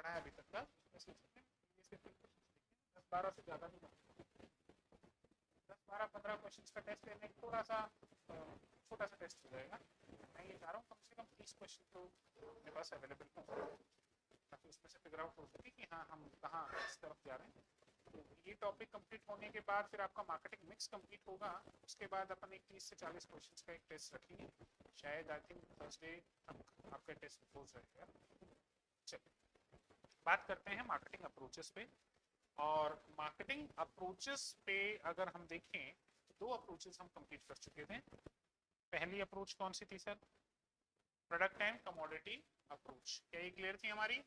पढ़ा है अभी तक का, बस इसमें ये सिर्फ 10-12 से ज़्यादा नहीं बनता। 10-12-15 क्वेश्चन का टेस्ट लेने में थोड़ा सा छोटा सा टेस्ट हो जाएगा। मैं ये चाह रहा हूँ कम से कम 30 क्वेश्चन तो मेरे पास अवेलेबल हो, ताकि उसमें से फिगर आउट हो सके कि हाँ हम कहाँ इस तरफ जा रहे हैं। तो ये टॉपिक कंप्लीट होने के बाद फिर आपका मार्केटिंग मिक्स कंप्लीट होगा। उसके बाद अपन एक 30 से 40 क्वेश्चंस का एक टेस्ट रखेंगे, शायद आई थिंक थर्सडे तक आपका टेस्ट हो जाएगा। चलिए बात करते हैं मार्केटिंग अप्रोचेस पे। और मार्केटिंग अप्रोचेस पे अगर हम देखें तो दो अप्रोचेस हम कंप्लीट कर चुके थे। पहली अप्रोच कौन सी थी sir? Product and commodity approach. क्या ये क्लियर थी हमारी?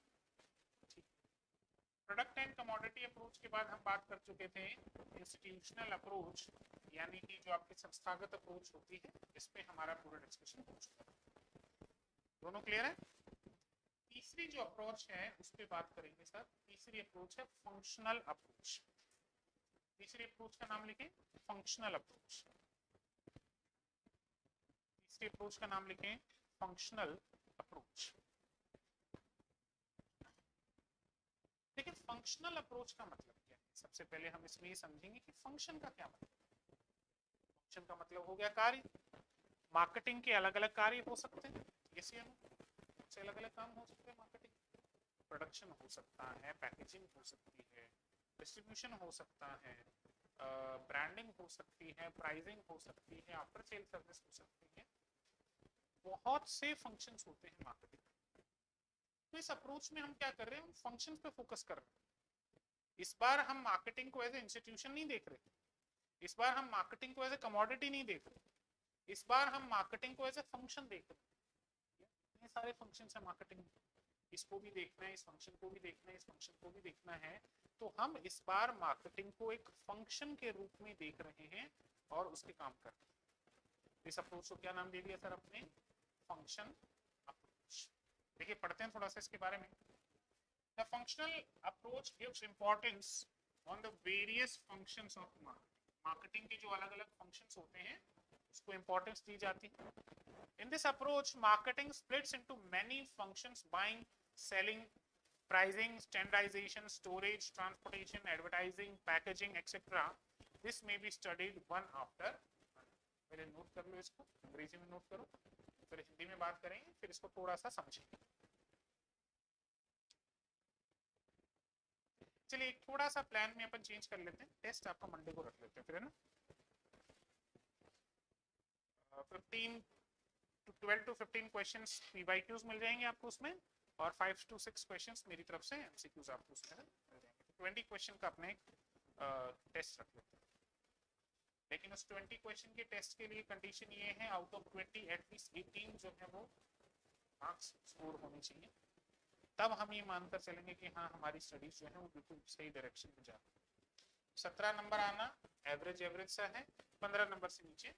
प्रोडक्ट एंड कमोडिटी अप्रोच के बाद हम बात कर चुके थे इंस्टीट्यूशनल अप्रोच, यानी कि जो आपकी संस्थागत अप्रोच होती है, इस पे हमारा पूरा डिस्कशन हो चुका है। दोनों क्लियर है? तीसरी जो अप्रोच है उस पर बात करेंगे सर। तीसरी अप्रोच है फंक्शनल अप्रोच। तीसरी अप्रोच का नाम लिखें, फंक्शनल अप्रोच। तीसरी अप्रोच का नाम लिखें, फंक्शनल अप्रोच। लेकिन फंक्शनल अप्रोच का मतलब क्या है? सबसे पहले हम इसमें ये समझेंगे कि फंक्शन का क्या मतलब है। फंक्शन का मतलब हो गया कार्य। मार्केटिंग के अलग अलग कार्य हो सकते हैं, ये से अलग अलग काम हो सकते हैं। मार्केटिंग प्रोडक्शन हो सकता है, पैकेजिंग हो सकती है, डिस्ट्रीब्यूशन हो सकता है, ब्रांडिंग हो सकती है, प्राइसिंग हो सकती है, आफ्टर सेल सर्विस हो सकती है। बहुत से फंक्शंस होते हैं मार्केटिंग। तो इस अप्रोच में हम क्या कर रहे हैं, हम फंक्शंस पे फोकस कर रहे हैं। इस बार हम मार्केटिंग को एज ए इंस्टीट्यूशन नहीं देख रहे, इस बार हम मार्केटिंग को एज ए कमोडिटी नहीं देख रहे, इस बार हम मार्केटिंग को एज ए फंक्शन देख रहे हैं। इतने सारे फंक्शन है मार्केटिंग, इसको भी देखना है, इस फंक्शन को भी देखना है, इस फंक्शन को भी देखना है। तो हम इस बार मार्केटिंग को एक फंक्शन के रूप में देख रहे हैं और उसके काम कर रहे हैं। इस अप्रोच को क्या नाम दे दिया सर अपने? Function approach. देखिए पढ़ते हैं थोड़ा सा इसके बारे में। The functional approach gives importance on the various functions of marketing. Marketing के जो अलग अलग फंक्शंस होते हैं उसको इंपॉर्टेंस दी जाती है। In this approach, marketing splits into many functions: buying, selling, pricing, standardization, storage, transportation, advertising, packaging, etc. This may be studied one after. पहले नोट कर लो इसको, अंग्रेजी में नोट करो, फिर हिंदी में बात करेंगे, फिर इसको थोड़ा सा समझेंगे। चलिए थोड़ा सा प्लान में अपन चेंज कर लेते हैं। टेस्ट आपका मंडे को रख लेते हैं फिर, है ना? 15 टू 12 टू 15 क्वेश्चंस पीवाईक्यूज मिल जाएंगे आपको उसमें, और 5 टू 6 क्वेश्चंस मेरी तरफ से एमसीक्यूज आपको उसमें मिल जाएंगे। 20 क्वेश्चन का अपने टेस्ट रख लेते हैं। लेकिन उस 20 क्वेश्चन के टेस्ट के लिए कंडीशन ये है, आउट ऑफ 20 एटलीस्ट 18 जो है वो मार्क्स स्कोर होने चाहिए। तब हम ये मानकर चलेंगे कि हाँ हमारी स्टडीज जो है वो बिल्कुल सही डायरेक्शन में जा रही है। 17 नंबर आना एवरेज एवरेज सा है, 15 नंबर से नीचे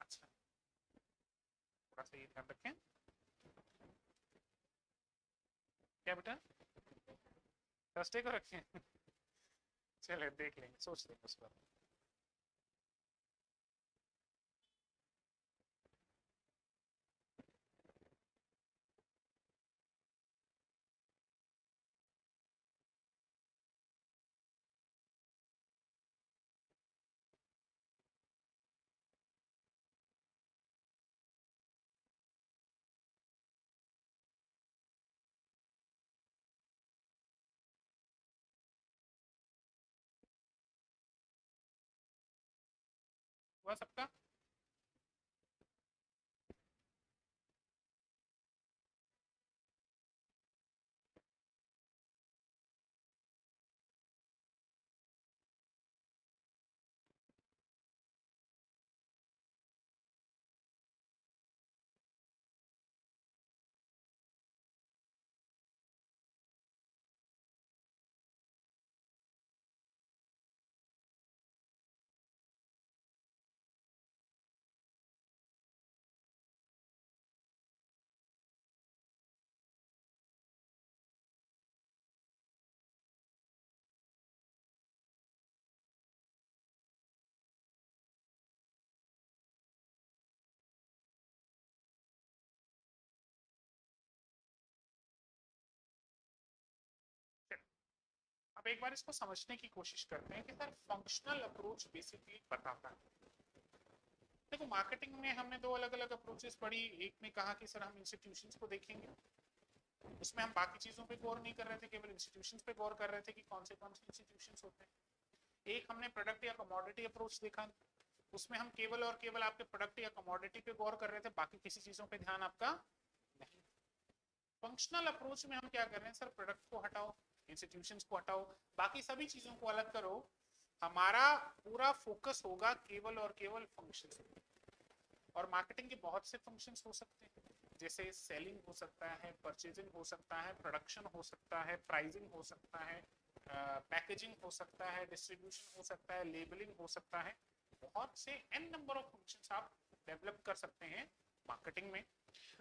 अच्छा, थोड़ा सा ये ध्यान रखें। क्या बेटा? थर्सडे को रखें? चले देख लेंगे, सोच लेंगे उस पर। हुआ सबका? अब एक बार इसको समझने की कोशिश करते हैं कि सर फंक्शनल अप्रोच बेसिकली बताता है। देखो मार्केटिंग में हमने दो अलग अलग अप्रोचेस पढ़ी। एक में कहा कि सर हम इंस्टीट्यूशंस को देखेंगे, उसमें हम बाकी चीजों पे गौर नहीं कर रहे थे, केवल इंस्टीट्यूशंस पे गौर कर रहे थे कि कौन से इंस्टीट्यूशंस होते हैं। एक हमने प्रोडक्ट या कमोडिटी अप्रोच देखा, उसमें हम केवल और केवल आपके प्रोडक्ट या कमोडिटी पे गौर कर रहे थे, बाकी किसी चीजों पे ध्यान आपका नहीं। फंक्शनल अप्रोच में हम क्या कर रहे हैं, सर प्रोडक्ट को हटाओ, इंस्टीट्यूशंस को हटाओ, बाकी सभी चीजों को अलग करो, हमारा पूरा फोकस होगा केवल और केवल फंक्शंस। और मार्केटिंग के बहुत से फंक्शंस हो सकते हैं, जैसे सेलिंग हो सकता है, परचेजिंग हो सकता है, प्रोडक्शन हो सकता है, प्राइसिंग हो सकता है, पैकेजिंग हो सकता है, डिस्ट्रीब्यूशन हो सकता है, लेबलिंग हो सकता है। बहुत से एन नंबर ऑफ फंक्शंस आप डेवलप कर सकते हैं मार्केटिंग में।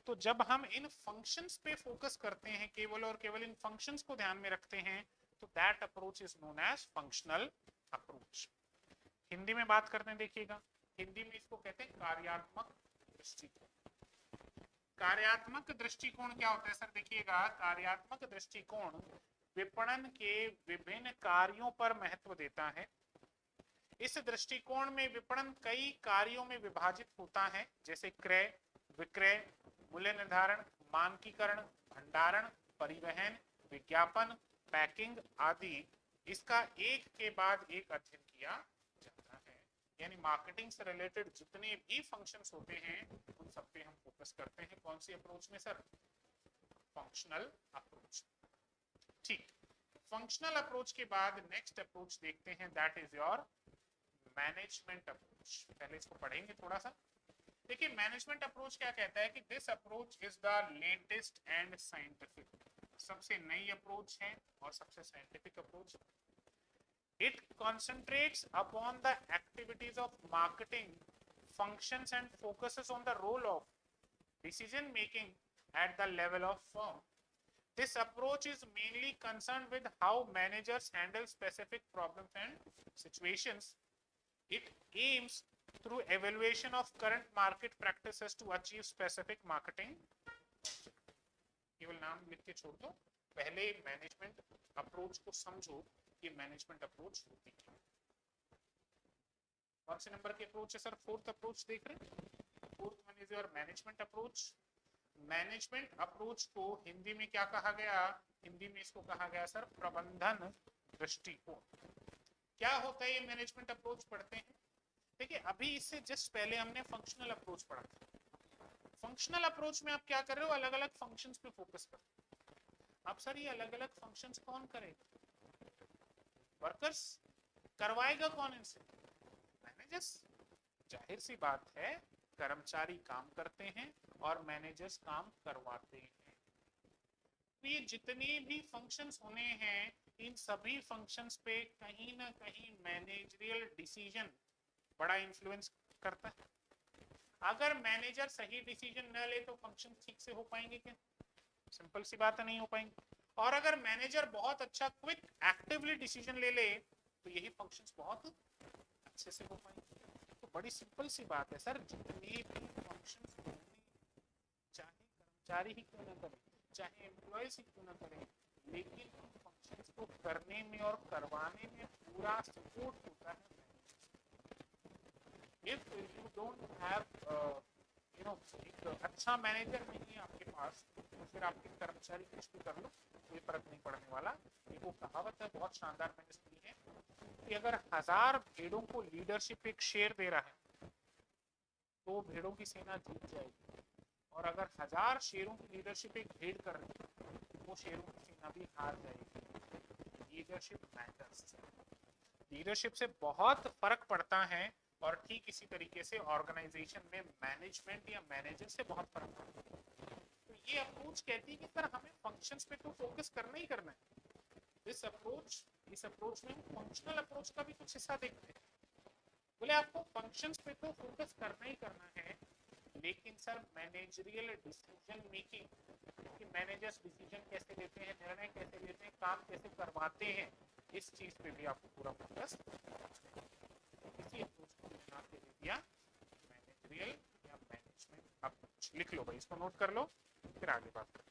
तो जब हम इन फंक्शंस पे फोकस करते हैं, केवल और केवल इन फंक्शंस को ध्यान में रखते हैं, तो that approach is known as functional approach. Hindi में बात करते हैं, देखिएगा हिंदी में इसको कहते हैं कार्यात्मक दृष्टिकोण। कार्यात्मक दृष्टिकोण क्या होता है सर, देखिएगा कार्यात्मक दृष्टिकोण विपणन के विभिन्न कार्यों पर महत्व देता है। इस दृष्टिकोण में विपणन कई कार्यों में विभाजित होता है, जैसे क्रय, विक्रय, मूल्य निर्धारण, मानकीकरण, भंडारण, परिवहन, विज्ञापन, पैकिंग आदि। इसका एक के बाद एक अध्ययन किया जाता है। यानी मार्केटिंग से रिलेटेड जितने भी फंक्शंस होते हैं उन सब पे हम फोकस करते हैं। कौन सी अप्रोच में सर, फंक्शनल अप्रोच। ठीक, फंक्शनल अप्रोच के बाद नेक्स्ट अप्रोच देखते हैं, that is your management approach. पहले इसको पढ़ेंगे थोड़ा सा। देखिए मैनेजमेंट अप्रोच क्या कहता है कि this approach is the latest and scientific, सबसे नई अप्रोच है और सबसे scientific approach. It concentrates upon the activities of marketing functions and focuses on the role of decision making at the level of firm. This approach is mainly concerned with how managers handle specific problems and situations. It aims through evaluation of current market practices to achieve specific marketing. केवल नाम लिख के छोड़ दो, पहले management approach को समझो कि मैनेजमेंट अप्रोच होती है। कौन से नंबर की अप्रोच है सर, फोर्थ अप्रोच देख रहे हैं। Fourth one is your management approach. Management approach को हिंदी में क्या कहा गया, हिंदी में इसको कहा गया सर प्रबंधन दृष्टिकोण। क्या होता है ये मैनेजमेंट अप्रोच पढ़ते हैं। देखिए अभी इससे जस्ट पहले हमने फंक्शनल अप्रोच पढ़ा था। फंक्शनल अप्रोच में आप क्या कर रहे हो, अलग अलग फंक्शंस पे फोकस कर रहे हो। अब सर ये अलग अलग फंक्शंस कौन करेगा, वर्कर्स, करवाएगा कौन इनसे, मैनेजर्स। जाहिर सी बात है कर्मचारी काम करते हैं और मैनेजर्स काम करवाते हैं। ये जितने भी फंक्शंस होने हैं इन सभी फंक्शंस पे कहीं ना कहीं मैनेजरियल डिसीजन बड़ा इन्फ्लुएंस करता है। अगर मैनेजर सही डिसीजन न ले तो फंक्शन ठीक से हो पाएंगे क्या, सिंपल सी बात है नहीं हो पाएंगे। और अगर मैनेजर बहुत अच्छा क्विक एक्टिवली डिसीजन ले ले तो यही फंक्शंस बहुत अच्छे से हो पाएंगे। तो बड़ी सिंपल सी बात है सर, जितने भी फंक्शंस होने चाहे कर्मचारी ही क्यों ना करें, चाहे एम्प्लॉयज ही क्यों ना करें, लेकिन फंक्शंस को करने में और करवाने में पूरा सपोर्ट होता है। If you don't have एक अच्छा मैनेजर नहीं है आपके पास तो फिर आपके कर्मचारी कुछ भी कर लो कोई फर्क नहीं पड़ने वाला। ये वो कहावत है बहुत शानदार मैंने सुनी है कि अगर 1000 भेड़ों को लीडरशिप एक शेर दे रहा है तो भेड़ों की सेना जीत जाएगी, और अगर 1000 शेरों की लीडरशिप एक भेड़ कर रही है वो शेरों की सेना भी हार जाएगी। लीडरशिप मैटर्स, लीडरशिप से बहुत फर्क पड़ता है। और ठीक इसी तरीके से ऑर्गेनाइजेशन में मैनेजमेंट या मैनेजर से बहुत फर्क पड़ता है। तो ये अप्रोच कहती है कि सर हमें फंक्शंस पे तो फोकस करना ही करना है। इस अप्रोच में फंक्शनल अप्रोच का भी कुछ हिस्सा देखते हैं। बोले आपको फंक्शंस पे तो फोकस करना ही करना है, लेकिन सर मैनेजरियल डिसीजन मेकिंग कि मैनेजर्स डिसीजन कैसे लेते हैं, निर्णय कैसे लेते हैं, काम कैसे करवाते हैं, इस चीज पे भी आपको पूरा फोकस इसी अप्रोच को नाम दे दिया मैनेजरियल या मैनेजमेंट अप्रोच। लिख लो भाई, इसको नोट कर लो फिर आगे बात करें।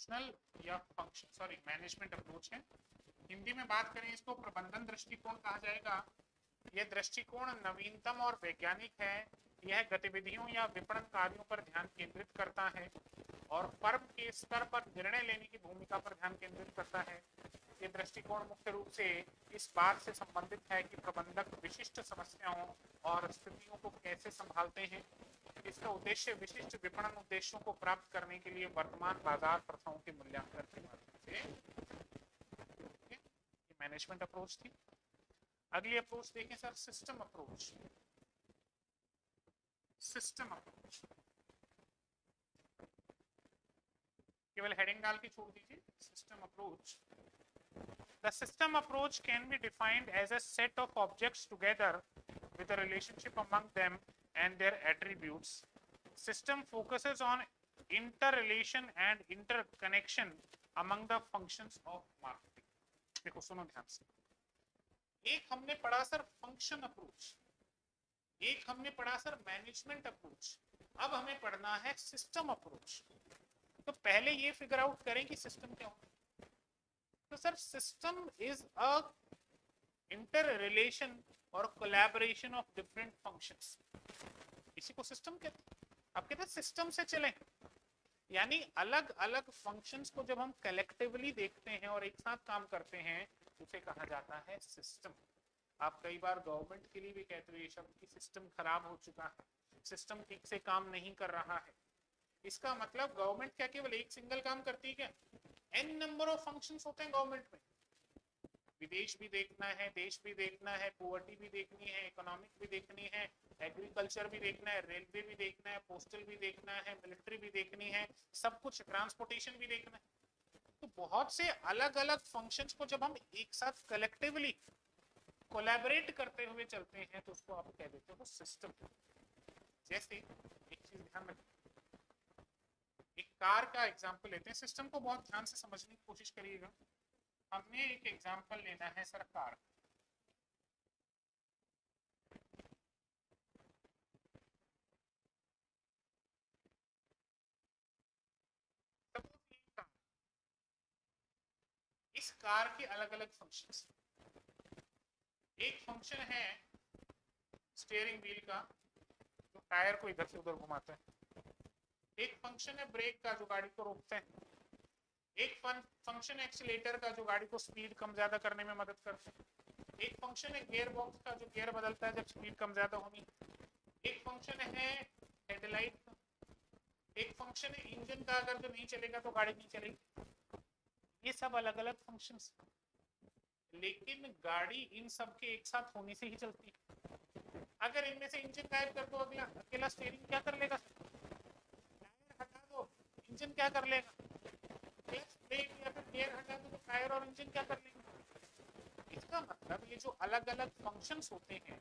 फंक्शनल या मैनेजमेंट अप्रोच है। हिंदी में बात करें इसको प्रबंधन दृष्टिकोण कहा जाएगा। यह दृष्टिकोण नवीनतम और वैज्ञानिक है। यह गतिविधियों या विपणन कार्यों पर ध्यान केंद्रित करता है और फर्म के स्तर पर निर्णय लेने की भूमिका पर ध्यान केंद्रित करता है। ये दृष्टिकोण मुख्य रूप से इस बात से संबंधित है कि प्रबंधक विशिष्ट समस्याओं और स्थितियों को कैसे संभालते हैं। इसका उद्देश्य विशिष्ट विपणन उद्देश्यों को प्राप्त करने के लिए वर्तमान बाजार प्रथाओं के मूल्यांकन के माध्यम से मैनेजमेंट अप्रोच थी। अगली अप्रोच देखें sir, system approach. System approach केवल हेडिंग डाल के छोड़ दीजिए। System approach, the system approach can be defined as a set of objects together with a relationship among them and their attributes. System focuses on interrelation and interconnection among the functions of marketing. देखो सुनो ध्यान से, एक हमने पढ़ा sir function approach, एक हमने पढ़ा सर मैनेजमेंट अप्रोच, अब हमें पढ़ना है सिस्टम अप्रोच। तो पहले ये फिगर आउट करें कि सिस्टम क्या होता है। तो sir system is a inter relation और कोलैबोरेशन ऑफ डिफरेंट फंक्शंस, इसी को सिस्टम कहते हैं। अब कहते हैं सिस्टम से चलें, यानी अलग अलग फंक्शंस को जब हम कलेक्टिवली देखते हैं और एक साथ काम करते हैं, उसे कहा जाता है सिस्टम। आप कई बार गवर्नमेंट के लिए भी कहते हो ये शब्द कि सिस्टम खराब हो चुका है, सिस्टम ठीक से काम नहीं कर रहा है। इसका मतलब गवर्नमेंट क्या केवल एक सिंगल काम करती है क्या? एन नंबर ऑफ फंक्शंस होते हैं गवर्नमेंट में। विदेश भी देखना है, देश भी देखना है, पॉवर्टी भी देखनी है, इकोनॉमिक भी देखनी है, एग्रीकल्चर भी देखना है, रेलवे भी देखना है, पोस्टल भी देखना है, मिलिट्री भी देखनी है, सब कुछ, ट्रांसपोर्टेशन भी देखना है। तो बहुत से अलग अलग फंक्शंस को जब हम एक साथ कलेक्टिवली कोलैबोरेट करते हुए चलते हैं तो उसको आप कह देते हो सिस्टम। जैसे एक चीज ध्यान रखें, एक कार का एग्जांपल लेते हैं, सिस्टम को बहुत ध्यान से समझने की कोशिश करिएगा। हमने एक एग्जांपल लेना है सर कार। इस कार के अलग अलग फंक्शंस, एक फंक्शन है स्टीयरिंग व्हील का जो टायर को इधर से उधर घुमाता है, एक फंक्शन है ब्रेक का जो गाड़ी को रोकते हैं, एक फंक्शन है एक्सीलेटर का जो गाड़ी को स्पीड कम ज्यादा करने में मदद करता है, एक फंक्शन है गियर बॉक्स का जो गियर बदलता है जब स्पीड कम ज्यादा होनी, एक फंक्शन है हेडलाइट का, एक फंक्शन है इंजन का, अगर जो नहीं चलेगा तो गाड़ी नहीं चलेगी। ये सब अलग अलग फंक्शंस, लेकिन गाड़ी इन सब के एक साथ होने से ही चलती है। अगर इनमें से इंजन गायब कर दो, अगला अकेला स्टीयरिंग क्या कर लेगा? टायर हटा दो, इंजन क्या कर लेगा? क्लच ब्रेक या फिर गियर हटा दो तो टायर और इंजन क्या कर लेंगे? इसका मतलब ये जो अलग अलग फंक्शंस होते हैं,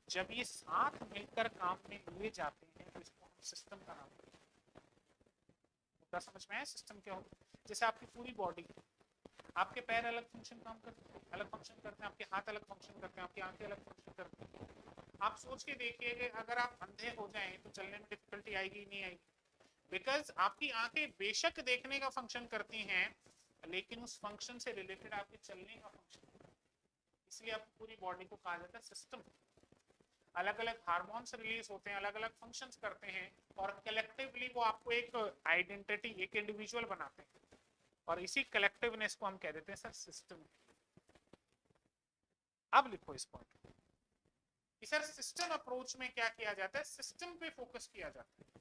जब ये साथ मिलकर काम में लिए जाते हैं तो इसको हम सिस्टम का नाम देते हैं। मुद्दा समझ में आया सिस्टम क्या होता है? जैसे आपकी पूरी बॉडी, आपके पैर अलग फंक्शन काम करते हैं, अलग फंक्शन करते हैं, आपके हाथ अलग फंक्शन करते हैं, आपकी आंखें अलग फंक्शन करती हैं। आप सोच के देखिए कि अगर आप अंधे हो जाएं तो चलने में डिफिकल्टी आएगी नहीं आएगी? बिकॉज आपकी आंखें बेशक देखने का फंक्शन करती हैं, लेकिन उस फंक्शन से रिलेटेड आपके चलने का फंक्शन, इसलिए आपकी पूरी बॉडी को कहा जाता है सिस्टम। अलग अलग हार्मोन्स रिलीज होते हैं, अलग अलग फंक्शंस करते हैं और कलेक्टिवली वो आपको एक आइडेंटिटी, एक इंडिविजुअल बनाते हैं, और इसी कलेक्टिवनेस को हम कह देते हैं सर सिस्टम। अब लिखो इस पॉइंट कि सर सिस्टम अप्रोच में क्या किया जाता है, सिस्टम पे फोकस किया जाता है।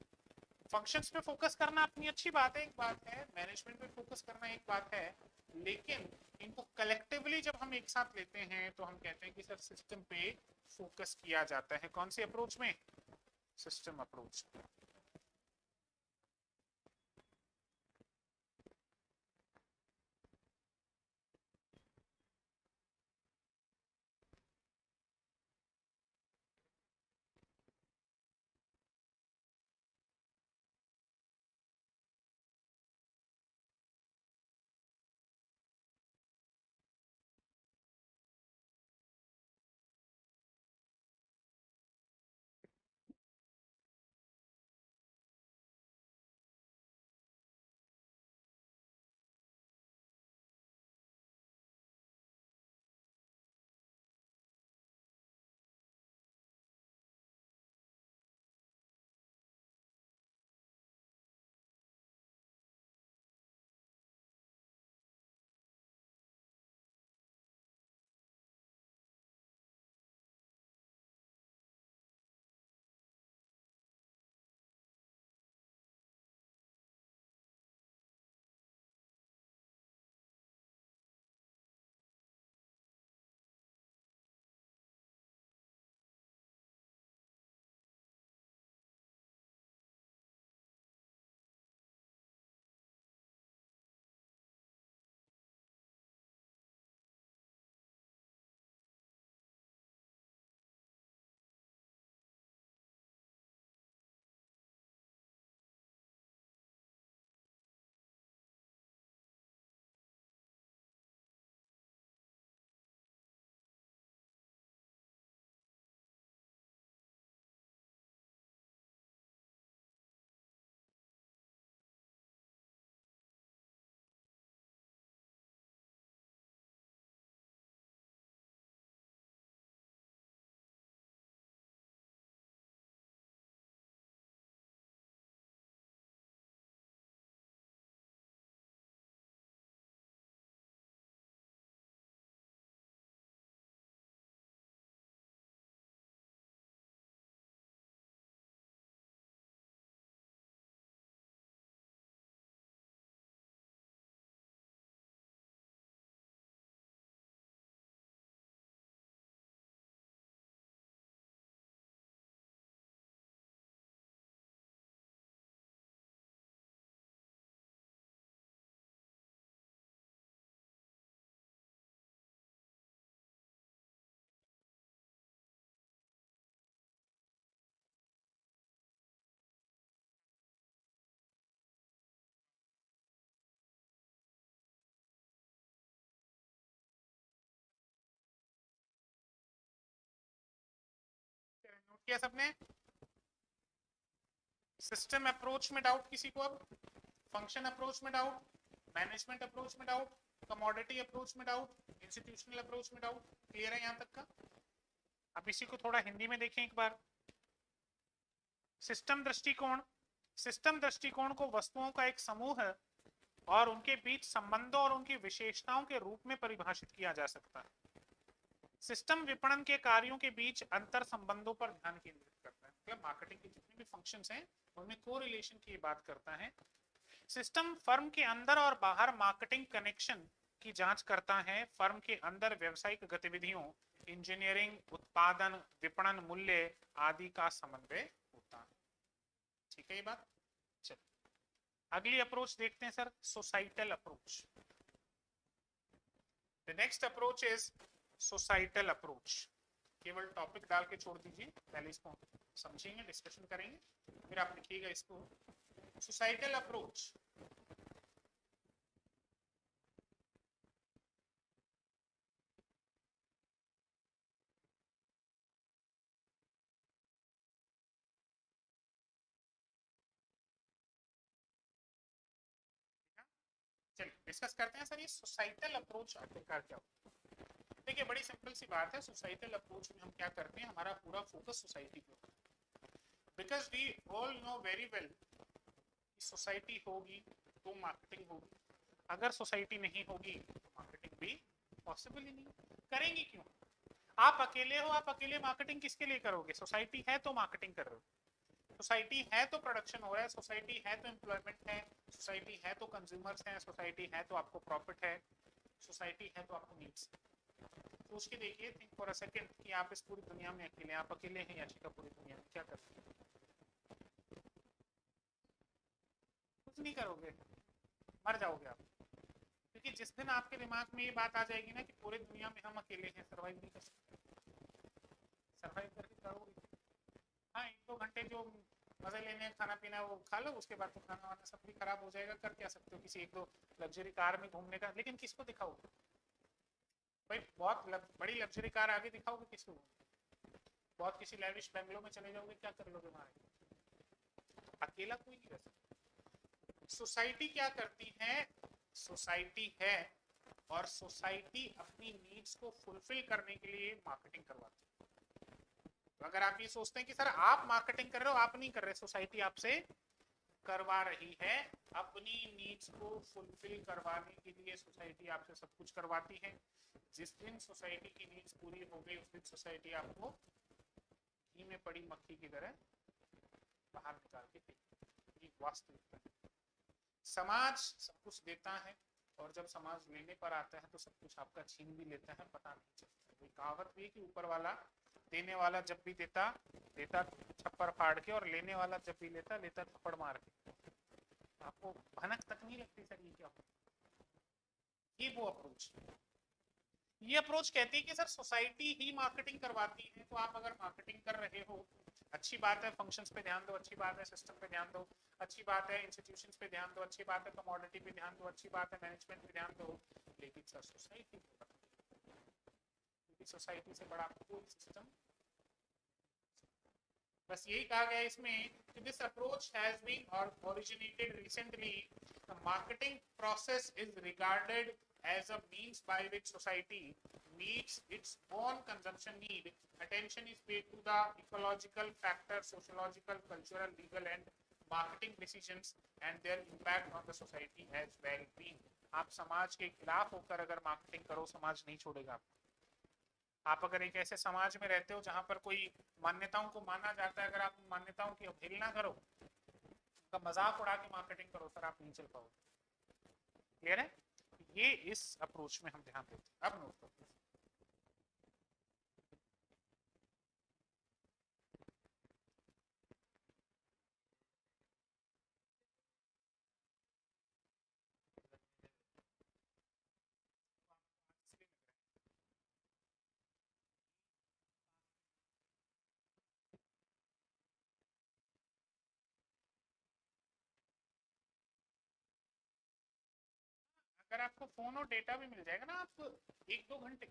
फंक्शंस पे फोकस करना अपनी अच्छी बात है, एक बात है, मैनेजमेंट पे फोकस करना एक बात है, लेकिन इनको कलेक्टिवली जब हम एक साथ लेते हैं तो हम कहते हैं कि सर सिस्टम पे फोकस किया जाता है। कौन सी अप्रोच में? System approach. किया सबने? सिस्टम अप्रोच में डाउट किसी को? अब फंक्शन अप्रोच में डाउट, मैनेजमेंट अप्रोच में डाउट, कमोडिटी अप्रोच में डाउट, इंस्टीट्यूशनल अप्रोच में डाउट? क्लियर है यहां तक का? अब इसी को थोड़ा हिंदी में देखें एक बार। सिस्टम दृष्टिकोण, सिस्टम दृष्टिकोण को वस्तुओं का एक समूह है और उनके बीच संबंधों और उनकी विशेषताओं के रूप में परिभाषित किया जा सकता है। सिस्टम विपणन के कार्यों के बीच अंतर संबंधों पर ध्यान केंद्रित करता है, मतलब मार्केटिंग के जितने भी फंक्शंस हैं उनमें कोरिलेशन की बात करता है। सिस्टम फर्म के अंदर और बाहर मार्केटिंग कनेक्शन की जांच करता है। फर्म के अंदर व्यावसायिक गतिविधियों, इंजीनियरिंग, उत्पादन, विपणन, मूल्य आदि का समन्वय होता है। ठीक है ये बात? चलिए अगली अप्रोच देखते हैं sir, societal approach. The next approach is societal approach. केवल टॉपिक डाल के छोड़ दीजिए, पहले इसको समझेंगे, डिस्कशन करेंगे, फिर आप लिखिएगा इसको। सोसाइटल अप्रोच चलिए डिस्कस करते हैं सर, ये सोसाइटल अप्रोच आखिरकार क्या होता है। देखिए बड़ी सिंपल सी बात है, सोसाइटल अप्रोच में हम क्या करते हैं, हमारा पूरा फोकस सोसाइटी पे होता है। Because we all know very well, society होगी तो मार्केटिंग होगी, अगर सोसाइटी नहीं होगी तो मार्केटिंग भी पॉसिबल ही नहीं। करेंगे क्यों? आप अकेले हो, आप अकेले मार्केटिंग किसके लिए करोगे? सोसाइटी है तो मार्केटिंग कर रहे हो, सोसाइटी है तो प्रोडक्शन हो रहा है, सोसाइटी है तो एम्प्लॉयमेंट है, सोसाइटी है तो कंज्यूमर्स हैं, सोसाइटी है तो आपको प्रॉफिट है, सोसाइटी है तो आपको नीड्स। तो उसके देखिए, थिंक फॉर अ सेकंड कि आप इस पूरी दुनिया में अकेले, आप अकेले हैं याचिका पूरी दुनिया में, क्या करते हैं? कुछ नहीं करोगे, मर जाओगे आप। क्योंकि जिस दिन आपके दिमाग में ये बात आ जाएगी ना कि पूरी दुनिया में हम अकेले हैं, सर्वाइव नहीं कर सकते, सर्वाइव करके करोगे। हाँ 1-2 घंटे जो मजे लेने खाना पीना वो खा लो, उसके बाद तो खाना वाना सब भी खराब हो जाएगा। कर क्या सकते हो? किसी 1-2 लग्जरी कार में घूमने का, लेकिन किसको दिखाओगे भाई? बहुत बड़ी लग्जरी कार आगे दिखाओगे किसको? बहुत किसी लैविश बंगलों में चले जाओगे, क्या कर लोगे वहां? अकेला कोई नहीं रह सकता। सोसाइटी क्या करती है? सोसाइटी है और सोसाइटी अपनी नीड्स को फुलफिल करने के लिए मार्केटिंग करवाती है। तो अगर आप ये सोचते हैं कि सर आप मार्केटिंग कर रहे हो, आप नहीं कर रहे, सोसाइटी आपसे करवा रही है। अपनी नीड्स को फुलफिल करवाने के लिए सोसाइटी आपसे सब कुछ करवाती है। जिस दिन सोसाइटी की नीड्स पूरी हो गई उस दिन सोसाइटी आपको घी में पड़ी मक्खी की तरह बाहर निकाल के फेंकती है। वास्तविकता है। समाज सब कुछ देता है और जब समाज लेने पर आता है तो सब कुछ आपका छीन भी लेता है, पता नहीं चलता। कोई कहावत भी है कि ऊपर वाला, देने वाला जब भी देता देता छप्पर फाड़ के, और लेने वाला जब भी लेता लेता थप्पड़ मार के। आपको भनक तक नहीं लगती सर ये क्या होता? ये वो अप्रोच, ये अप्रोच कहती है कि सर सोसाइटी ही मार्केटिंग करवाती है, तो आप अगर मार्केटिंग कर रहे हो, अच्छी बात है, फंक्शंस पे ध्यान दो, अच्छी बात है, सिस्टम पे ध्यान दो, अच्छी बात है, इंस्टीट्यूशंस पे ध्यान दो, अच्छी बात है, कमोडिटी पे ध्यान दो, अच्छी बात है, मैनेजमेंट पे ध्यान दो, लेकिन सर सोसाइटी, क्योंकि सोसाइटी से बड़ा कोई सिस्टम। बस यही कहा गया इसमें कि this approach has been originated recently. The marketing process is regarded as a means by which society meets its own consumption need. Attention is paid to the ecological factors, sociological, cultural, legal and marketing decisions and their impact on the society as well-being. आप समाज के खिलाफ होकर अगर marketing करो, समाज नहीं छोड़ेगा आपको। आप अगर एक ऐसे समाज में रहते हो जहां पर कोई मान्यताओं को माना जाता है, अगर आप मान्यताओं की अवहेलना करो, उनका मजाक उड़ा के मार्केटिंग करो, सर आप नहीं चल पाओगे। क्लियर है? ये इस अप्रोच में हम ध्यान देते हैं। अब नोट करो, अगर आपको फोन और डेटा भी मिल जाएगा ना, आप 1-2 घंटे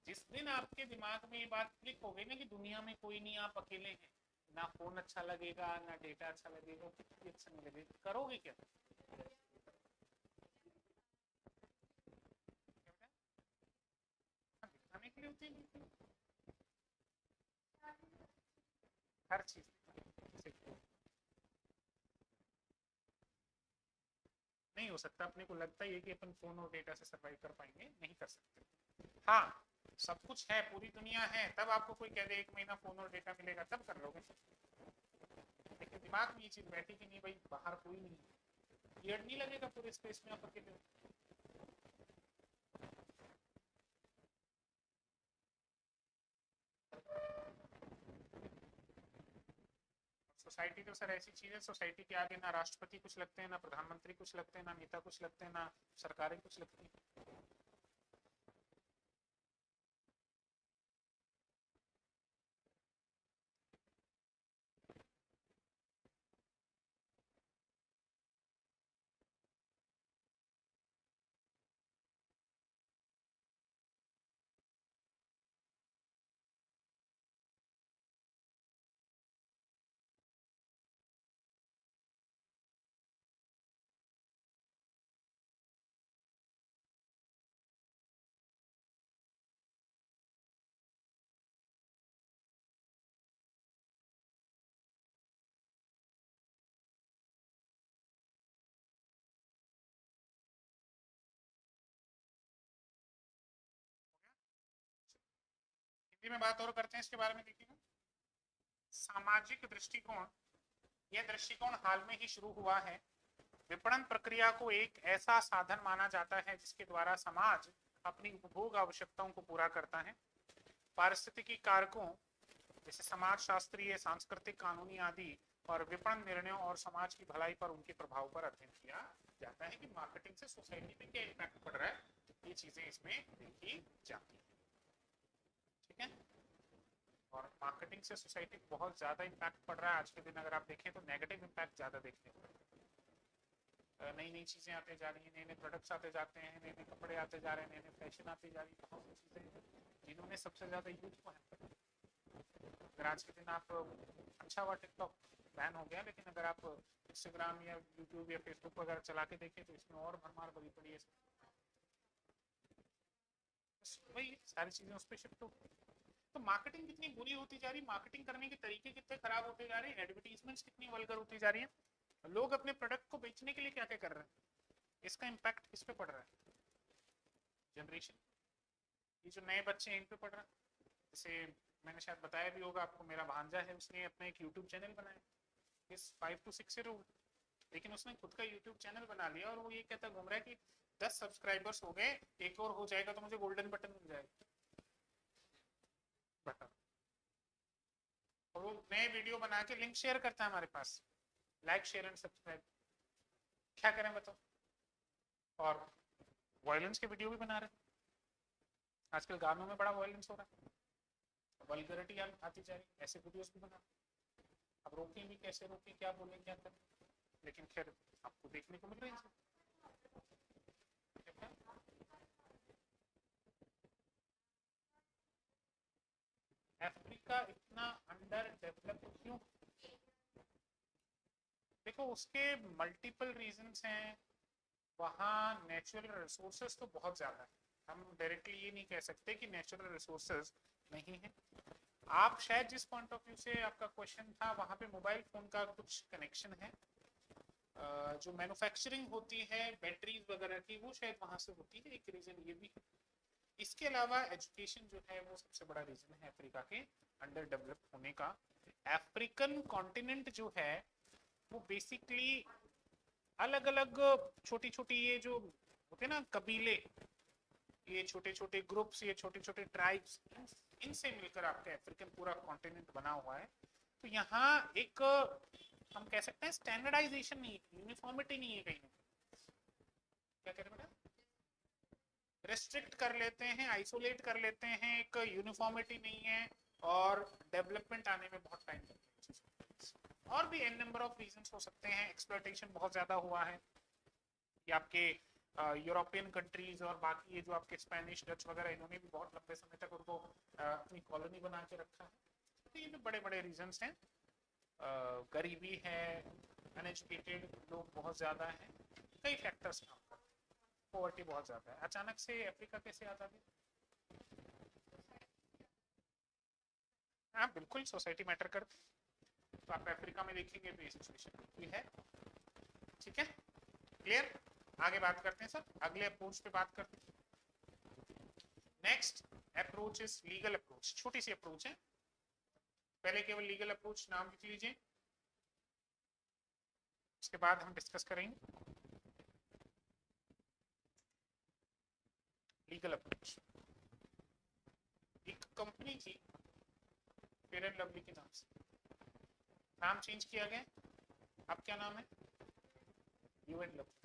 जिस दिन आपके दिमाग में ये बात क्लिक हो गई ना कि दुनिया में कोई नहीं, आप अकेले हैं, ना फोन अच्छा लगेगा ना डेटा अच्छा लगेगा, कुछ भी अच्छा नहीं लगेगा, करोगे क्या? दिखाने के लिए होती है बिल्कुल हर चीज। नहीं हो सकता, अपने को लगता ही है कि अपन फोन और डेटा से सर्वाइव कर पाएंगे, नहीं कर सकते। हाँ, सब कुछ है, पूरी दुनिया है, तब आपको कोई कह दे 1 महीना फोन और डेटा मिलेगा तब कर लोगे। लेकिन दिमाग में ये चीज बैठी कि नहीं भाई बाहर कोई नहीं है, वियर्ड नहीं लगेगा पूरे स्पेस में आप अकेले? सोसाइटी तो सर ऐसी चीज है, सोसाइटी के आगे ना राष्ट्रपति कुछ लगते हैं, ना प्रधानमंत्री कुछ लगते हैं, ना नेता कुछ लगते हैं, ना सरकारें कुछ लगती हैं। हिंदी में बात और करते हैं इसके बारे में, देखिएगा सामाजिक दृष्टिकोण। यह दृष्टिकोण हाल में ही शुरू हुआ है। विपणन प्रक्रिया को एक ऐसा साधन माना जाता है जिसके द्वारा समाज अपनी उपभोग आवश्यकताओं को पूरा करता है। पारिस्थितिकी कारकों जैसे समाज शास्त्रीय, सांस्कृतिक, कानूनी आदि और विपणन निर्णयों और समाज की भलाई पर उनके प्रभाव पर अध्ययन किया जाता है कि मार्केटिंग से सोसाइटी में क्या इम्पैक्ट पड़ रहा है, ये चीजें इसमें देखी जाती है। ठीक है, और मार्केटिंग से सोसाइटी को बहुत ज्यादा इम्पैक्ट पड़ रहा है आज के दिन। अगर आप देखें तो नेगेटिव इम्पैक्ट ज्यादा देखने को मिलता है। नई नई चीजें आते जा रही हैं, नए नए प्रोडक्ट्स आते जाते हैं, नए नए कपड़े आते जा रहे हैं, नए नए फैशन आते जा रही है, बहुत सी चीजें जिन्होंने सबसे ज्यादा यूथ को हैम्पर किया। अगर आज के दिन आप, अच्छा हुआ टिकटॉक बैन हो गया, लेकिन अगर आप इंस्टाग्राम या यूट्यूब या फेसबुक वगैरह चला के देखें तो इसमें और भरमार भरी पड़ी है। वही सारी चीजें उस पर शिफ्ट हो गई। तो मार्केटिंग कितनी बुरी होती जा रही, मार्केटिंग करने के तरीके कितने खराब होते जा रहे हैं, एडवर्टीजमेंट्स कितनी वल्गर होती जा रही है, लोग अपने प्रोडक्ट को बेचने के लिए क्या क्या कर रहे हैं, इसका इम्पैक्ट किस पे पड़ रहा है? जनरेशन, ये जो नए बच्चे हैं इन पे पड़ रहा है। जैसे मैंने शायद बताया भी होगा आपको, मेरा भांजा है, उसने अपना एक यूट्यूब चैनल बनाया, इस 5 to 6 year old, लेकिन उसने खुद का यूट्यूब चैनल बना लिया और वो ये कहता घूम रहा है कि 10 सब्सक्राइबर्स हो गए, एक और हो जाएगा तो मुझे गोल्डन बटन मिल जाएगा। बताओ, और वो नए वीडियो बना के लिंक शेयर करता है हमारे पास, लाइक शेयर एंड सब्सक्राइब, क्या करें बताओ? और वायलेंस के वीडियो भी बना रहे हैं, आजकल गानों में बड़ा वायलेंस हो रहा है, वल्गरिटी आती जा रही है, ऐसे वीडियोस भी बना। अब रोकें भी कैसे, रोकें, क्या बोलें, क्या करें, लेकिन खैर आपको देखने को मिल रही है। अफ्रीका इतना अंडर डेवलप क्यों? देखो उसके मल्टीपल रीजंस हैं। वहाँ नेचुरल रिसोर्सेज तो बहुत ज़्यादा है, हम डायरेक्टली ये नहीं कह सकते कि नेचुरल रिसोर्सेज नहीं है। आप शायद जिस पॉइंट ऑफ व्यू से आपका क्वेश्चन था वहाँ पे मोबाइल फ़ोन का कुछ कनेक्शन है। जो मैन्युफैक्चरिंग होती है बैटरीज वगैरह की, वो शायद वहाँ से होती है, एक रीज़न ये भी है। इसके अलावा एजुकेशन जो है वो सबसे बड़ा रीज़न है अफ्रीका के अंडर डेवलप होने का। अफ्रीकन कॉन्टिनेंट जो है वो बेसिकली अलग अलग छोटी छोटी, ये जो होते हैं ना कबीले, ये छोटे छोटे ग्रुप्स, ये छोटे छोटे ट्राइब्स, इनसे मिलकर आपका अफ्रीकन पूरा कॉन्टिनेंट बना हुआ है। तो यहाँ एक हम कह सकते हैं स्टैंडर्डाइजेशन नहीं है, यूनिफॉर्मिटी नहीं है कहीं। क्या कह रहे बेटा? रेस्ट्रिक्ट कर लेते हैं, आइसोलेट कर लेते हैं, एक यूनिफॉर्मिटी नहीं है, और डेवलपमेंट आने में बहुत टाइम लगता है। और भी एन नंबर ऑफ रीजंस हो सकते हैं, एक्सप्लॉयटेशन बहुत ज्यादा हुआ है, कि आपके यूरोपियन कंट्रीज और बाकी ये जो आपके स्पेनिश डच वगैरह, इन्होंने भी बहुत लंबे समय तक उनको अपनी कॉलोनी बना के रखा है। तो ये भी बड़े बड़े रीजंस हैं। गरीबी है, अनएजुकेटेड लोग बहुत ज़्यादा हैं, कई फैक्टर्स काम करते हैं, पॉवर्टी बहुत ज़्यादा है। अचानक से अफ्रीका कैसे आ जाती? हाँ बिल्कुल, सोसाइटी मैटर करती है। तो आप अफ्रीका में देखेंगे तो ये सिचुएशन है। ठीक है, क्लियर? आगे बात करते हैं सर, अगले अप्रोच पे बात करते हैं। Next approach is legal approach. छोटी सी अप्रोच है, पहले केवल लीगल अप्रोच नाम लिख लीजिए, उसके बाद हम डिस्कस करेंगे लीगल अप्रोच। एक कंपनी थी फेयर एंड लवली के नाम से, नाम चेंज किया गया, अब क्या नाम है? You and lovely.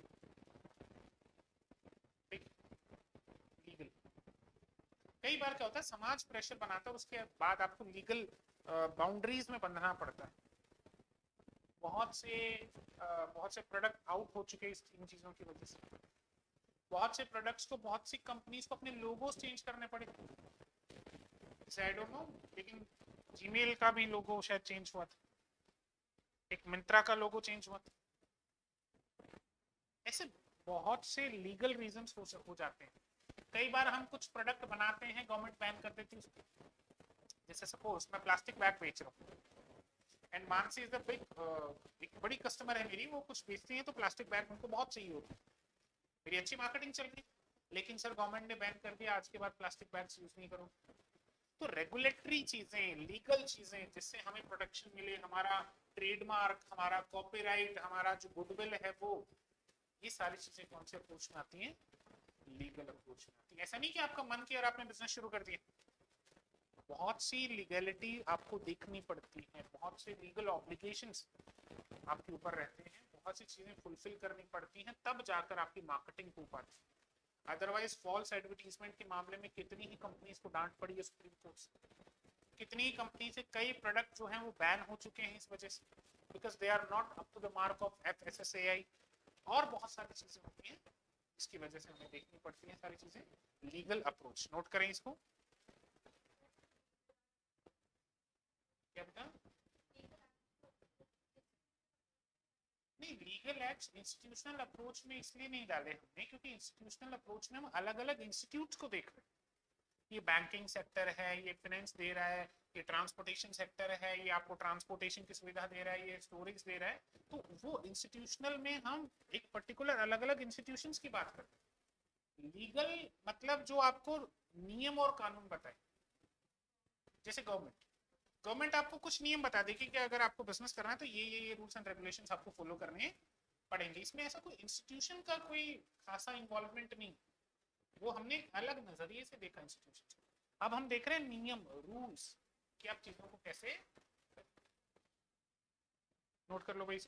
लीगल, कई बार क्या होता है समाज प्रेशर बनाता है, उसके बाद आपको लीगल बाउंड्रीज में बंधना पड़ता है। बहुत से प्रोडक्ट आउट हो चुके इन चीजों की वजह से। बहुत से प्रोडक्ट्स को, बहुत सी कंपनीज को अपने लोगोस चेंज करने पड़े। आई डोंट नो, लेकिन जीमेल का भी लोगो शायद चेंज हुआ था, एक मिंत्रा का लोगो चेंज हुआ था। ऐसे बहुत से लीगल रीजंस हो जाते हैं। कई बार हम कुछ प्रोडक्ट बनाते हैं, गवर्नमेंट बैन कर देती है उसको। जैसे सपोज मैं प्लास्टिक बैग बेच रहा हूँ and Mansi is the big, एक बड़ी कस्टमर है मेरी, वो कुछ बेचती है तो प्लास्टिक बैग उनको बहुत चाहिए होती है, मेरी अच्छी मार्केटिंग चल रही, लेकिन सर गवर्नमेंट ने बैन कर दिया, आज के बाद प्लास्टिक बैग्स यूज नहीं करो। तो रेगुलेटरी चीजें, लीगल चीजें जिससे हमें प्रोटेक्शन मिले, हमारा ट्रेडमार्क, हमारा कॉपीराइट, हमारा जो गुडविल है, वो ये सारी चीजें कौन से अप्रोच में आती हैं? लीगल अप्रोच में आती है। ऐसा नहीं कि आपका मन किया और आपने बिजनेस शुरू कर दिया, बहुत सी लीगलिटी आपको देखनी पड़ती है, बहुत से लीगल ऑब्लिगेशंस आपके ऊपर रहते हैं, बहुत सी चीजें फुलफिल करनी पड़ती हैं, तब जाकर आपकी मार्केटिंग हो पाती है। अदरवाइज फॉल्स एडवर्टीजमेंट के मामले में कितनी ही कंपनीज को डांट पड़ी है सुप्रीम कोर्ट से, कितनी ही कंपनी से कई प्रोडक्ट जो हैं वो बैन हो चुके हैं इस वजह से, because they are not up to the mark of FSSAI, और बहुत सारी चीजें होती हैं इसकी वजह से हमें देखनी पड़ती हैं सारी चीजें। लीगल अप्रोच नोट करें इसको, क्या बता? नहीं, लीगल एक्ट्स इंस्टीट्यूशनल अप्रोच में इसलिए नहीं डाले हमने क्योंकि इंस्टीट्यूशनल अप्रोच में हम अलग अलग इंस्टीट्यूट्स को देख रहे हैं। ये बैंकिंग सेक्टर है, ये फाइनेंस दे रहा है, ये ट्रांसपोर्टेशन सेक्टर है, ये आपको ट्रांसपोर्टेशन की सुविधा दे रहा है, ये स्टोरेज दे रहा है। तो वो इंस्टीट्यूशनल में हम एक पर्टिकुलर अलग अलग इंस्टीट्यूशंस की बात करते हैं। लीगल मतलब जो आपको नियम और कानून बताए, जैसे गवर्नमेंट आपको कुछ नियम बता देगी कि अगर आपको बिजनेस करना है तो ये रूल्स एंड रेगुलेशंस आपको फॉलो करने पड़ेंगे। इसमें ऐसा कोई इंस्टीट्यूशन का कोई खासा इन्वॉल्वमेंट नहीं, वो हमने अलग नजरिए से देखा इंस्टीट्यूशन। अब हम देख रहे हैं नियम, रूल्स, कि आप चीजों को कैसे, नोट कर लो भाई।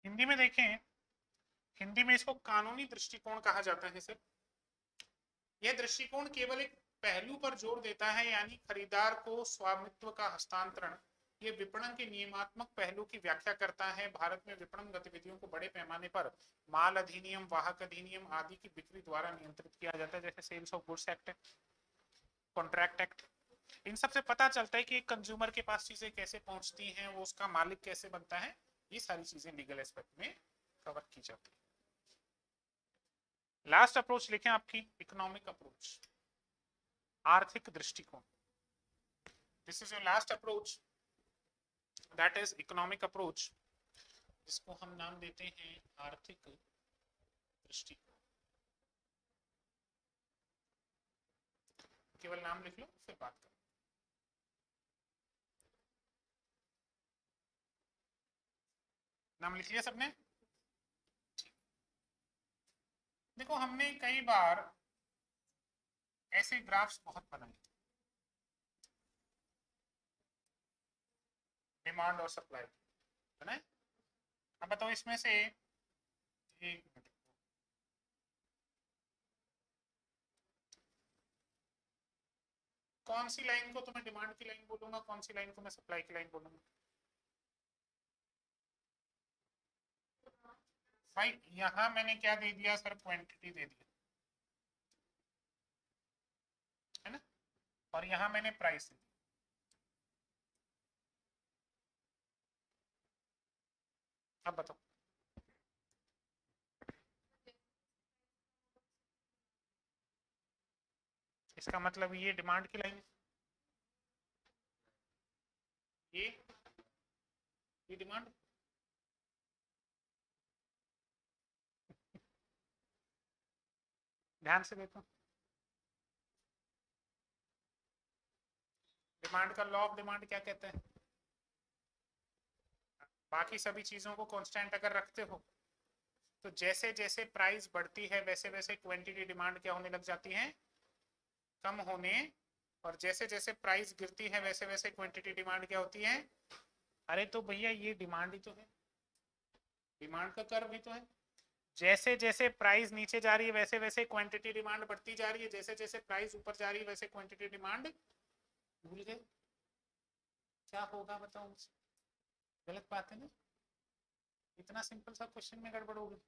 हिंदी में देखें, हिंदी में इसको कानूनी दृष्टिकोण कहा जाता है सर। यह दृष्टिकोण केवल एक पहलू पर जोर देता है, यानी खरीदार को स्वामित्व का हस्तांतरण। ये विपणन के नियमात्मक पहलू की व्याख्या करता है। भारत में विपणन गतिविधियों को बड़े पैमाने पर माल अधिनियम, वाहक अधिनियम आदि की बिक्री द्वारा नियंत्रित किया जाता है, जैसे sales of goods act, contract act. इन सब से पता चलता है कि कंज्यूमर के पास चीजें कैसे पहुंचती हैं, वो उसका मालिक कैसे बनता है, ये सारी चीजें लीगल एस्पेक्ट में कवर की जाती है। लास्ट अप्रोच लिखें आपकी, इकोनॉमिक अप्रोच, आर्थिक दृष्टिकोण। This is your last approach, that is economic approach, जिसको हम नाम देते हैं आर्थिक दृष्टिकोण। केवल नाम लिख लो, फिर बात करो। नाम लिख लिया सबने? देखो, हमने कई बार ऐसे ग्राफ्स बहुत बनाए, डिमांड और सप्लाई, है ना? अब बताओ इसमें से एक मिनट, कौन सी लाइन को तो मैं डिमांड की लाइन बोलूंगा, कौन सी लाइन को मैं सप्लाई की लाइन बोलूंगा? भाई यहां मैंने क्या दे दिया सर, क्वांटिटी दे दिया, है ना, और यहां मैंने प्राइस दे दिया। अब बताओ, इसका मतलब ये डिमांड की लाइन, ये डिमांड, ध्यान से देखो, डिमांड का लॉ ऑफ डिमांड क्या कहता है? बाकी सभी चीजों को कांस्टेंट अगर रखते हो तो जैसे जैसे प्राइस बढ़ती है वैसे वैसे क्वांटिटी डिमांड क्या होने लग जाती है, कम होने, और जैसे जैसे प्राइस गिरती है वैसे वैसे क्वांटिटी डिमांड क्या होती है। अरे तो भैया ये डिमांड ही तो है, डिमांड का कर्व ही तो है। जैसे जैसे प्राइस नीचे जा रही है वैसे वैसे क्वांटिटी डिमांड बढ़ती जा रही है, जैसे जैसे प्राइस ऊपर जा रही है वैसे क्वांटिटी डिमांड। भूल गए क्या होगा, बताओ मुझे, गलत बात है ना? इतना सिंपल सा क्वेश्चन में गड़बड़ होगी।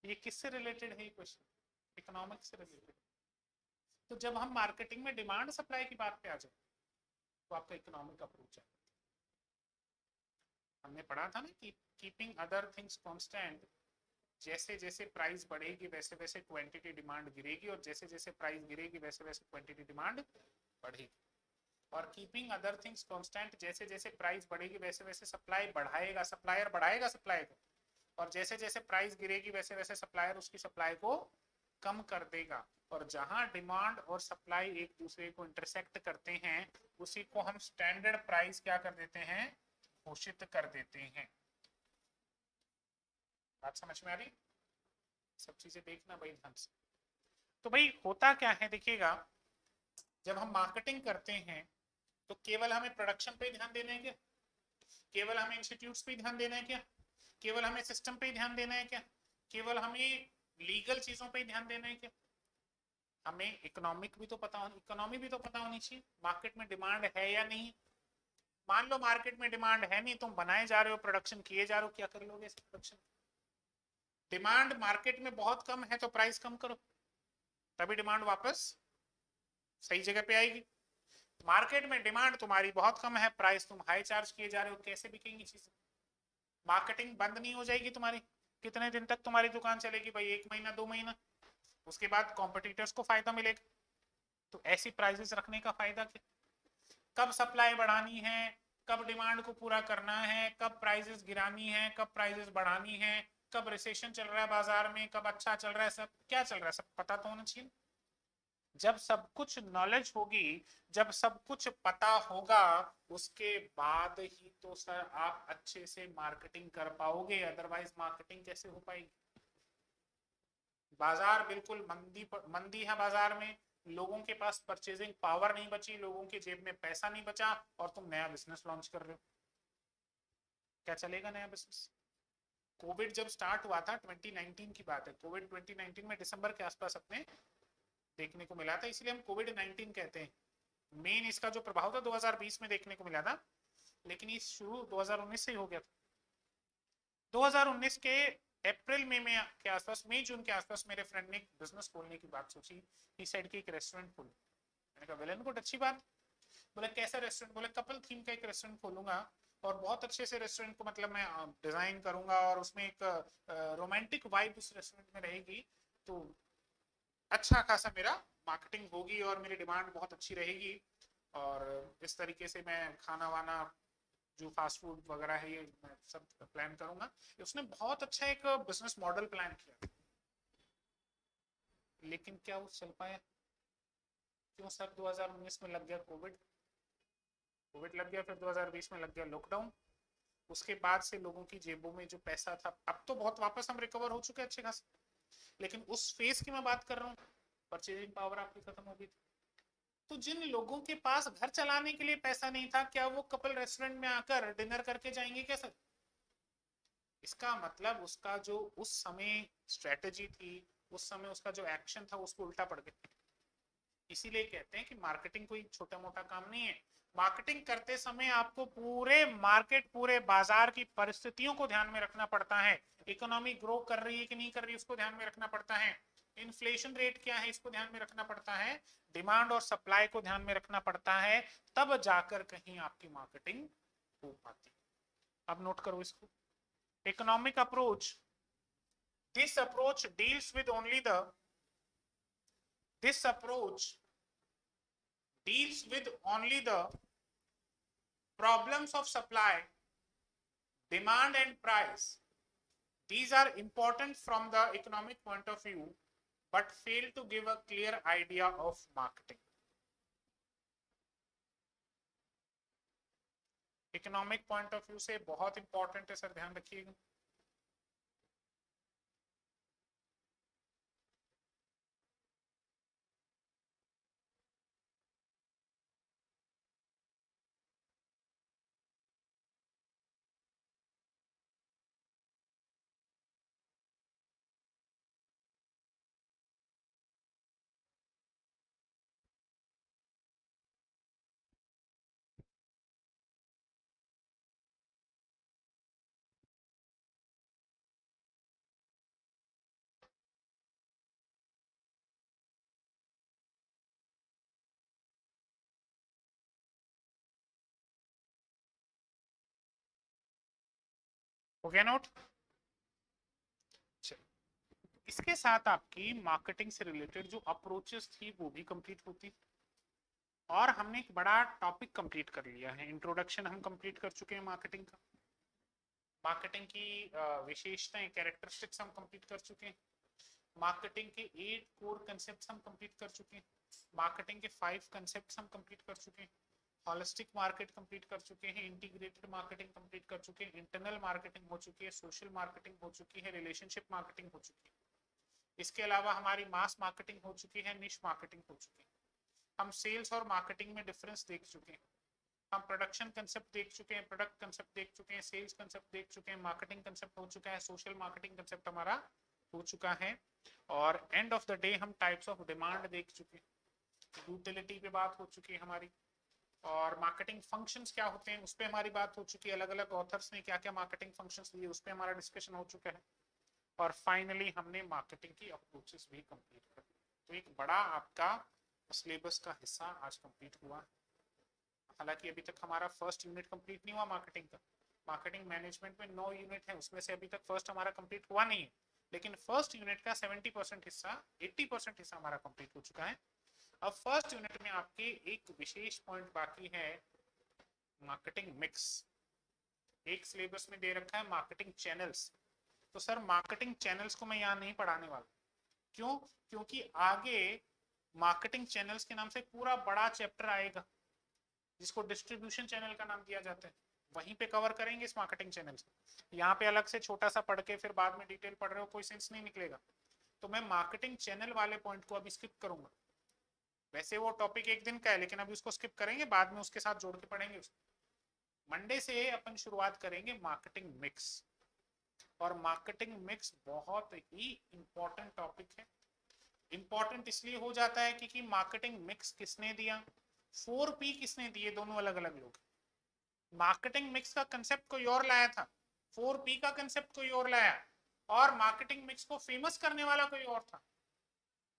ये किससे रिलेटेड है ये क्वेश्चन? इकोनॉमिक्स से रिलेटेड। तो जब हम मार्केटिंग में डिमांड सप्लाई की बात पे आ जाए तो आपका इकोनॉमिक अप्रोच है। हमने पढ़ा था ना कि कीपिंग अदर थिंग्स कांस्टेंट, जैसे जैसे प्राइस बढ़ेगी वैसे वैसे क्वांटिटी डिमांड गिरेगी, और जैसे जैसे प्राइस गिरेगी वैसे वैसे क्वांटिटी डिमांड बढ़ेगी। और कीपिंग अदर थिंग्स कांस्टेंट, जैसे जैसे प्राइस बढ़ेगी वैसे वैसे सप्लाई बढ़ाएगा, सप्लायर बढ़ाएगा सप्लाई को, और जैसे जैसे प्राइस गिरेगी वैसे वैसे सप्लायर उसकी सप्लाई को कम कर देगा। और जहां डिमांड और सप्लाई एक दूसरे को इंटरसेक्ट करते हैं उसी को हम स्टैंडर्ड प्राइस क्या कर देते हैं, घोषित कर देते हैं। बात समझ में आ रही? सब चीजें देखना भाई ध्यान से। तो भाई होता क्या है देखिएगा, जब हम मार्केटिंग करते हैं तो केवल हमें प्रोडक्शन पे ध्यान देना है क्या? केवल हमें इंस्टीट्यूट्स पे ध्यान देना है क्या? केवल हमें सिस्टम पे ध्यान देना है क्या? केवल हमें लीगल चीजों पे ध्यान देना है क्या? हमें इकोनॉमिक भी तो पता होनी, इकोनॉमी भी तो पता होनी चाहिए, मार्केट में डिमांड है या नहीं। मान लो मार्केट में डिमांड है नहीं, तुम बनाए जा रहे हो, प्रोडक्शन किए जा रहे हो, क्या कर लोगे इस प्रोडक्शन? डिमांड मार्केट में बहुत कम है तो प्राइस कम करो, तभी डिमांड वापस सही जगह पे आएगी। मार्केट में डिमांड तुम्हारी बहुत कम है, प्राइस तुम हाई चार्ज किए जा रहे हो, कैसे बिकेंगी चीजें? मार्केटिंग बंद नहीं हो जाएगी तुम्हारी? कितने दिन तक तुम्हारी दुकान चलेगी भाई? 1 महीना 2 महीना, उसके बाद कॉम्पिटिटर्स को फायदा मिलेगा। तो ऐसी प्राइसेस रखने का फायदा क्या? कब सप्लाई बढ़ानी है, कब डिमांड को पूरा करना है, कब प्राइसेस गिरानी है, कब प्राइसेस बढ़ानी है, कब रिसेशन चल रहा है बाजार में, कब अच्छा चल रहा है, सब क्या चल रहा है सब पता तो होना चाहिए। जब सब कुछ नॉलेज होगी, जब सब कुछ पता होगा, उसके बाद ही तो सर आप अच्छे से मार्केटिंग कर पाओगे, अदरवाइज मार्केटिंग कैसे हो पाएगी? बाजार बिल्कुल मंदी है बाजार में, लोगों के पास परचेजिंग पावर नहीं बची, लोगों के जेब में पैसा नहीं बचा, और तुम नया बिजनेस लॉन्च कर रहे हो, क्या चलेगा नया बिजनेस? कोविड जब स्टार्ट हुआ था, 2019 की बात है, कोविड 2019 में दिसंबर के आसपास अपने देखने को मिला था, इसलिए हम कोविड-19 कहते हैं। मेन इसका जो प्रभाव था 2020 में देखने को मिला था, लेकिन ये शुरू 2019 से ही हो गया था। 2019 के अप्रैल में के आसपास, मई जून के आसपास मेरे फ्रेंड ने एक बिजनेस खोलने की बात सोची, इस साइड की एक रेस्टोरेंट खोलूं। मैंने कहा वेल एंड गुड, अच्छी बात। बोले कैसा रेस्टोरेंट? बोले कपल थीम का एक रेस्टोरेंट खोलूंगा, और बहुत अच्छे से रेस्टोरेंट को मतलब मैं डिजाइन करूंगा, और उसमें एक रोमांटिक वाइब उस रेस्टोरेंट में रहेगी, तो अच्छा खासा मेरा मार्केटिंग होगी और मेरी डिमांड बहुत अच्छी रहेगी। और इस तरीके से मैं खाना वाना जो फास्ट फूड वगैरह है ये मैं सब प्लान करूंगा। उसने बहुत अच्छा एक बिजनेस मॉडल प्लान किया, लेकिन क्या वो चल पाया? क्यों सर? 2019 में लग गया कोविड, कोविड लग गया, फिर 2020 में लग गया लॉकडाउन। उसके बाद से लोगों की जेबों में जो पैसा था, अब तो बहुत वापस हम रिकवर हो चुके हैं अच्छे खासे, लेकिन उस फेज की मैं बात कर रहा हूँ, परचेजिंग पावर आपकी खत्म हो गई थी। तो जिन लोगों के पास घर चलाने के लिए पैसा नहीं था, क्या वो कपल रेस्टोरेंट में आकर डिनर करके जाएंगे क्या सर? इसका मतलब उसका जो उस समय स्ट्रेटेजी थी, उस समय उसका जो एक्शन था, उसको उल्टा पड़ गया। इसीलिए कहते हैं कि मार्केटिंग कोई छोटा मोटा काम नहीं है। मार्केटिंग करते समय आपको पूरे मार्केट, पूरे बाजार की परिस्थितियों को ध्यान में रखना पड़ता है। इकोनॉमी ग्रो कर रही है कि नहीं कर रही, उसको ध्यान में रखना पड़ता है। इन्फ्लेशन रेट क्या है, इसको ध्यान में रखना पड़ता है। डिमांड और सप्लाई को ध्यान में रखना पड़ता है, तब जाकर कहीं आपकी मार्केटिंग हो पाती है। अब नोट करो इसको। Economic approach, this approach deals with only the this approach deals with only the problems of supply, demand and price. These are important from the economic point of view, but fail to give a clear idea of marketing. Economic point of view से बहुत important है sir, ध्यान रखिएगा। हो गया note? इसके साथ आपकी मार्केटिंग से रिलेटेड जो अप्रोचेस थी वो भी कंप्लीट होती, और हमने एक बड़ा टॉपिक कंप्लीट कर लिया है। इंट्रोडक्शन हम कंप्लीट कर चुके हैं मार्केटिंग का, मार्केटिंग की विशेषताएं, कैरेक्टरिस्टिक्स हम कंप्लीट कर चुके हैं, मार्केटिंग के 8 कोर कंसेप्ट्स हम कंप्लीट कर चुके हैं, मार्केटिंग के 5 कंसेप्ट्स हम कंप्लीट कर चुके हैं, हॉलिस्टिक मार्केट कंप्लीट कर चुके हैं, इंटीग्रेटेड मार्केटिंग कंप्लीट कर चुके हैं, इंटरनल मार्केटिंग हो चुकी है, सोशल मार्केटिंग हो चुकी है, रिलेशनशिप मार्केटिंग हो चुकी है। इसके अलावा हमारी मास मार्केटिंग हो चुकी है, निश मार्केटिंग हो चुकी है। हम सेल्स और मार्केटिंग में डिफरेंस देख चुके हैं, हम प्रोडक्शन कंसेप्ट देख चुके हैं, प्रोडक्ट कंसेप्ट देख चुके हैं, सेल्स कंसेप्ट देख चुके हैं, मार्केटिंग कंसेप्ट हो चुका है, सोशल मार्केटिंग कंसेप्ट हमारा हो चुका है, और एंड ऑफ द डे हम टाइप्स ऑफ डिमांड देख चुके हैं, यूटिलिटी पे बात हो चुकी है हमारी, और मार्केटिंग फंक्शंस क्या होते हैं उस पर हमारी बात हो चुकी है। अलग अलग ऑथर्स ने क्या क्या मार्केटिंग फंक्शंस लिए उस पर हमारा डिस्कशन हो चुका है, और फाइनली हमने मार्केटिंग की अप्रोचेस भी कंप्लीट कर दी। तो एक बड़ा आपका सिलेबस का हिस्सा आज कंप्लीट हुआ। हालांकि अभी तक हमारा फर्स्ट यूनिट कंप्लीट नहीं हुआ मार्केटिंग का। मार्केटिंग मैनेजमेंट में 9 यूनिट है, उसमें से अभी तक फर्स्ट हमारा कंप्लीट हुआ नहीं है, लेकिन फर्स्ट यूनिट का 70% हिस्सा, 80% हिस्सा हमारा कंप्लीट हो चुका है। अब फर्स्ट यूनिट में आपके एक विशेष पॉइंट बाकी है, मार्केटिंग मिक्स। एक सिलेबस में दे रखा है मार्केटिंग चैनल्स, तो सर मार्केटिंग चैनल्स को मैं यहाँ नहीं पढ़ाने वाला। क्यों? क्योंकि आगे मार्केटिंग चैनल्स के नाम से पूरा बड़ा चैप्टर आएगा, जिसको डिस्ट्रीब्यूशन चैनल का नाम दिया जाता है, वहीं पे कवर करेंगे इस मार्केटिंग चैनल से। यहाँ पे अलग से छोटा सा पढ़ के फिर बाद में डिटेल पढ़ रहे हो, कोई सेंस नहीं निकलेगा। तो मैं मार्केटिंग चैनल वाले पॉइंट को अभी स्किप करूंगा। वैसे वो टॉपिक एक दिन का है, लेकिन अभी उसको स्किप करेंगे, बाद में उसके साथ जोड़ के पढ़ेंगे उसको। मंडे से अपन शुरुआत करेंगे मार्केटिंग मिक्स, और मार्केटिंग मिक्स बहुत ही इंपॉर्टेंट टॉपिक है। इंपॉर्टेंट इसलिए हो जाता है क्योंकि मार्केटिंग मिक्स किसने दिया, 4P किसने दिए, दोनों अलग अलग लोग। मार्केटिंग मिक्स का कंसेप्ट कोई और लाया था, 4P का कंसेप्ट कोई और लाया, और मार्केटिंग मिक्स को फेमस करने वाला कोई और था।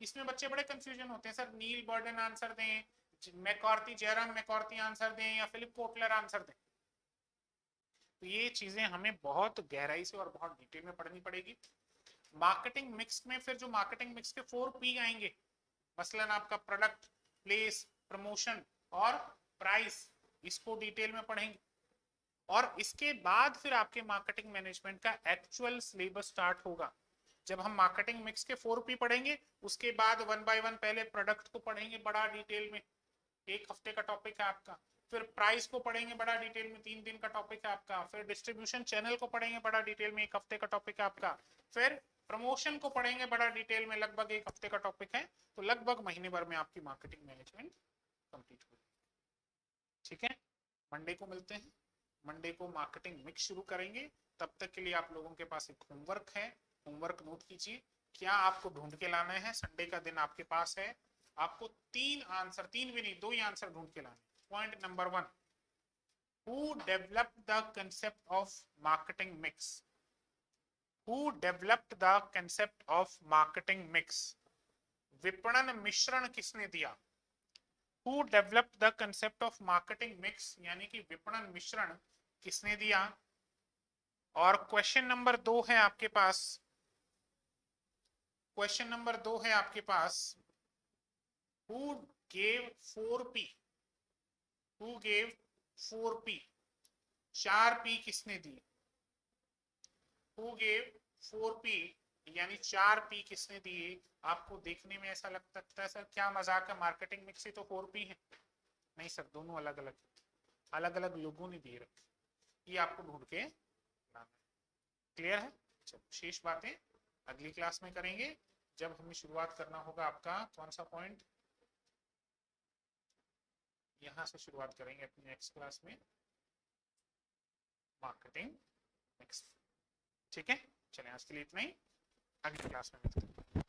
इसमें बच्चे बड़े कंफ्यूजन होते हैं, सर नील बर्डन आंसर दें, मैकॉर्थी, जयराम मैकॉर्थी आंसर दें, या फिलिप कोटलर आंसर दें। तो ये चीजें हमें बहुत गहराई से और बहुत डिटेल में पढ़नी पड़ेगी। मार्केटिंग मिक्स में फिर जो मार्केटिंग मिक्स के 4P आएंगे, मसलन आपका प्रोडक्ट, प्लेस, प्रमोशन और प्राइस, इसको डिटेल में पढ़ेंगे। और इसके बाद फिर आपके मार्केटिंग मैनेजमेंट का एक्चुअल सिलेबस स्टार्ट होगा। जब हम मार्केटिंग मिक्स के 4P पढ़ेंगे, उसके बाद 1 बाय 1 पहले प्रोडक्ट को पढ़ेंगे बड़ा डिटेल में, 1 हफ्ते का टॉपिक है आपका। फिर प्राइस को पढ़ेंगे बड़ा डिटेल में, 3 दिन का टॉपिक है आपका। फिर डिस्ट्रीब्यूशन चैनल को पढ़ेंगे बड़ा डिटेल में, 1 हफ्ते का टॉपिक है आपका। फिर प्रमोशन को पढ़ेंगे बड़ा डिटेल में, लगभग 1 हफ्ते का टॉपिक है। तो लगभग महीने भर में आपकी मार्केटिंग मैनेजमेंट कंप्लीट हो जाएगी। ठीक है, मंडे को मिलते हैं। मंडे को मार्केटिंग मिक्स शुरू करेंगे। तब तक के लिए आप लोगों के पास एक होमवर्क है, होमवर्क नोट कीजिए। क्या आपको ढूंढ के लाना है, संडे का दिन आपके पास है, आपको 3 आंसर, 3 भी नहीं 2 ही आंसर ढूंढ के लाने। Point number 1, who developed the concept of marketing mix, who developed the concept of marketing mix, विपणन मिश्रण किसने दिया। Who developed the concept of marketing mix, यानी कि विपणन मिश्रण किसने दिया। और क्वेश्चन नंबर 2 है आपके पास, क्वेश्चन नंबर 2 है आपके पास, Who gave 4P, Who gave 4P, 4P किसने दी। Who gave 4P यानी 4P किसने दिए। आपको देखने में ऐसा लग सकता है सर क्या मजाक है, मार्केटिंग मिक्स ही तो 4P है। नहीं सर, दोनों अलग अलग, अलग अलग लोगों ने दिए रखे, ये आपको ढूंढ के लाना है। क्लियर है। चलो, शेष बातें अगली क्लास में करेंगे, जब हमें शुरुआत करना होगा आपका कौन सा पॉइंट, यहां से शुरुआत करेंगे अपनी नेक्स्ट क्लास में, मार्केटिंग मिक्स। ठीक है, चलिए आज के लिए इतना ही, अगली क्लास में मिलते हैं।